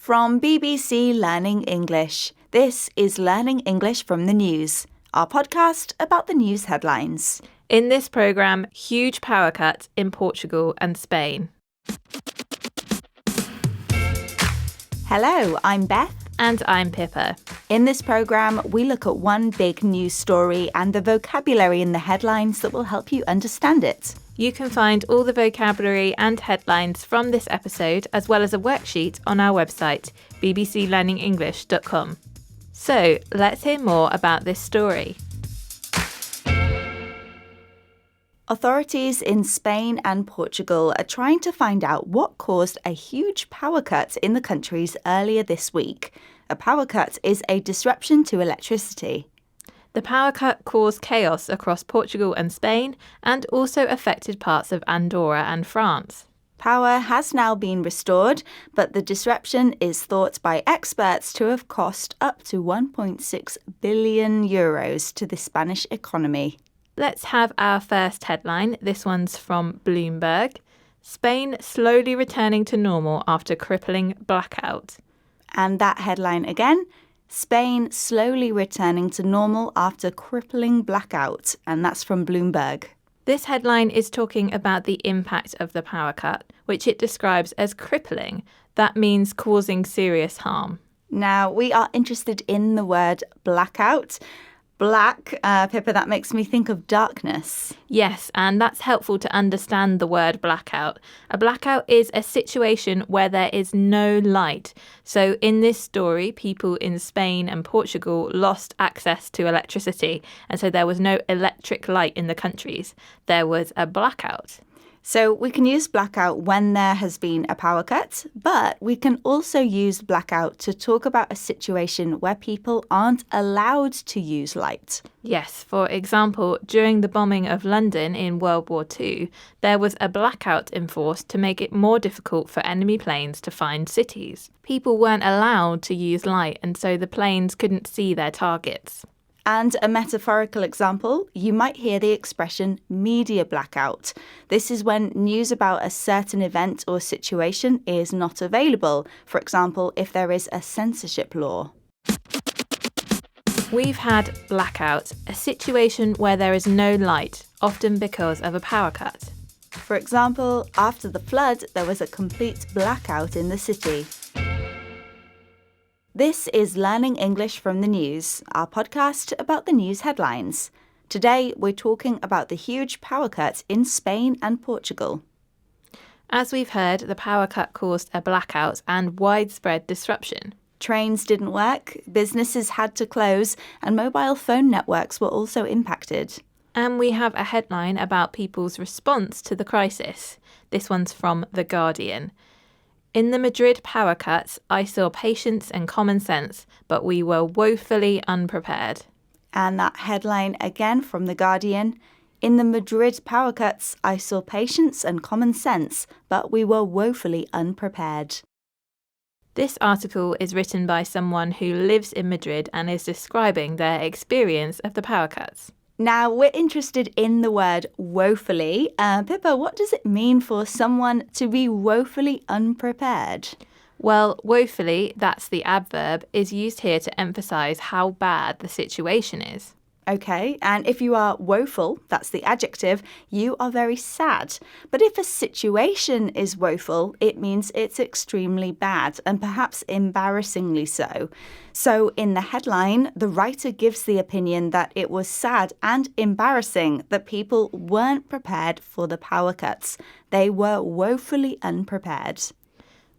From BBC Learning English, this is Learning English from the News, our podcast about the news headlines. In this programme, huge power cut in Portugal and Spain. Hello, I'm Beth. And I'm Pippa. In this programme, we look at one big news story and the vocabulary in the headlines that will help you understand it. You can find all the vocabulary and headlines from this episode, as well as a worksheet on our website, bbclearningenglish.com. So, let's hear more about this story. Authorities in Spain and Portugal are trying to find out what caused a huge power cut in the countries earlier this week. A power cut is a disruption to electricity. The power cut caused chaos across Portugal and Spain and also affected parts of Andorra and France. Power has now been restored, but the disruption is thought by experts to have cost up to €1.6 billion to the Spanish economy. Let's have our first headline. This one's from Bloomberg. Spain slowly returning to normal after crippling blackout. And that headline again, Spain slowly returning to normal after crippling blackout. And that's from Bloomberg. This headline is talking about the impact of the power cut, which it describes as crippling. That means causing serious harm. Now, we are interested in the word blackout. Black, Pippa, that makes me think of darkness. Yes, and that's helpful to understand the word blackout. A blackout is a situation where there is no light. So in this story, people in Spain and Portugal lost access to electricity, and so there was no electric light in the countries. There was a blackout. So we can use blackout when there has been a power cut, but we can also use blackout to talk about a situation where people aren't allowed to use light. Yes, for example, during the bombing of London in World War II, there was a blackout enforced to make it more difficult for enemy planes to find cities. People weren't allowed to use light, and so the planes couldn't see their targets. And a metaphorical example, you might hear the expression media blackout. This is when news about a certain event or situation is not available. For example, if there is a censorship law. We've had blackout, a situation where there is no light, often because of a power cut. For example, after the flood, there was a complete blackout in the city. This is Learning English from the News, our podcast about the news headlines. Today, we're talking about the huge power cut in Spain and Portugal. As we've heard, the power cut caused a blackout and widespread disruption. Trains didn't work, businesses had to close, and mobile phone networks were also impacted. And we have a headline about people's response to the crisis. This one's from The Guardian. In the Madrid power cuts, I saw patience and common sense, but we were woefully unprepared. And that headline again from The Guardian. In the Madrid power cuts, I saw patience and common sense, but we were woefully unprepared. This article is written by someone who lives in Madrid and is describing their experience of the power cuts. Now, we're interested in the word woefully. Pippa, what does it mean for someone to be woefully unprepared? Well, woefully, that's the adverb, is used here to emphasise how bad the situation is. Okay, and if you are woeful, that's the adjective, you are very sad. But if a situation is woeful, it means it's extremely bad and perhaps embarrassingly so. So in the headline, the writer gives the opinion that it was sad and embarrassing that people weren't prepared for the power cuts. They were woefully unprepared.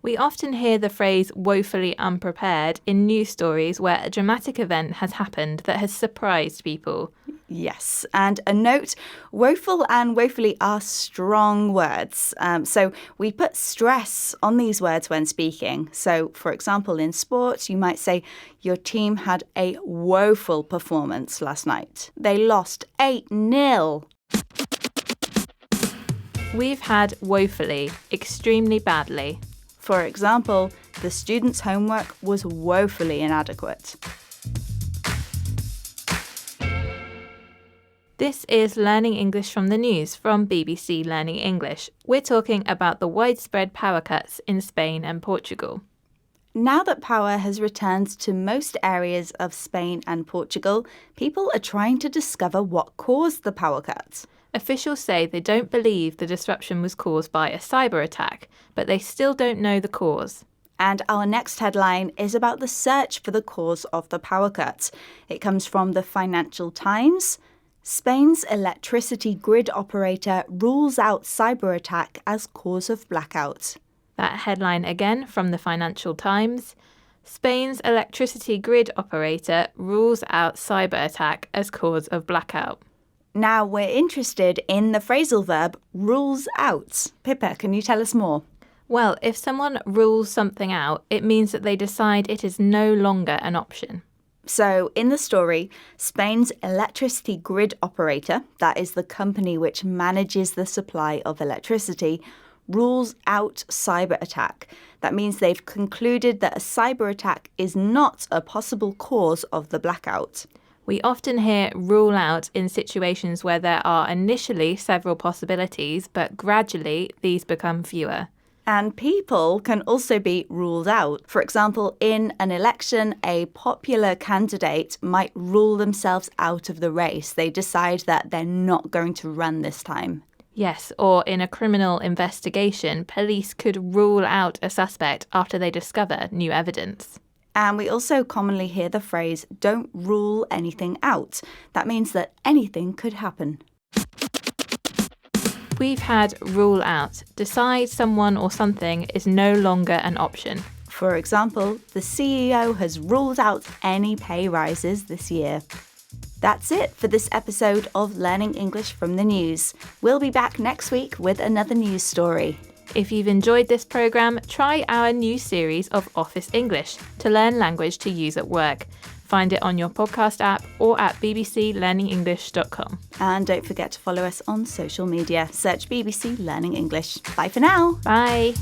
We often hear the phrase woefully unprepared in news stories where a dramatic event has happened that has surprised people. Yes, and a note, woeful and woefully are strong words. So we put stress on these words when speaking. So, for example, in sports, you might say, your team had a woeful performance last night. They lost 8-0. We've had woefully, extremely badly. For example, the students' homework was woefully inadequate. This is Learning English from the News from BBC Learning English. We're talking about the widespread power cuts in Spain and Portugal. Now that power has returned to most areas of Spain and Portugal, people are trying to discover what caused the power cuts. Officials say they don't believe the disruption was caused by a cyber attack, but they still don't know the cause. And our next headline is about the search for the cause of the power cut. It comes from the Financial Times. Spain's electricity grid operator rules out cyber attack as cause of blackout. That headline again from the Financial Times. Spain's electricity grid operator rules out cyber attack as cause of blackout. Now we're interested in the phrasal verb rules out. Pippa, can you tell us more? Well, if someone rules something out, it means that they decide it is no longer an option. So, in the story, Spain's electricity grid operator, that is the company which manages the supply of electricity, rules out cyber attack. That means they've concluded that a cyber attack is not a possible cause of the blackout. We often hear rule out in situations where there are initially several possibilities, but gradually these become fewer. And people can also be ruled out. For example, in an election, a popular candidate might rule themselves out of the race. They decide that they're not going to run this time. Yes, or in a criminal investigation, police could rule out a suspect after they discover new evidence. And we also commonly hear the phrase, don't rule anything out. That means that anything could happen. We've had rule out. Decide someone or something is no longer an option. For example, the CEO has ruled out any pay rises this year. That's it for this episode of Learning English from the News. We'll be back next week with another news story. If you've enjoyed this programme, try our new series of Office English to learn language to use at work. Find it on your podcast app or at bbclearningenglish.com. And don't forget to follow us on social media. Search BBC Learning English. Bye for now. Bye.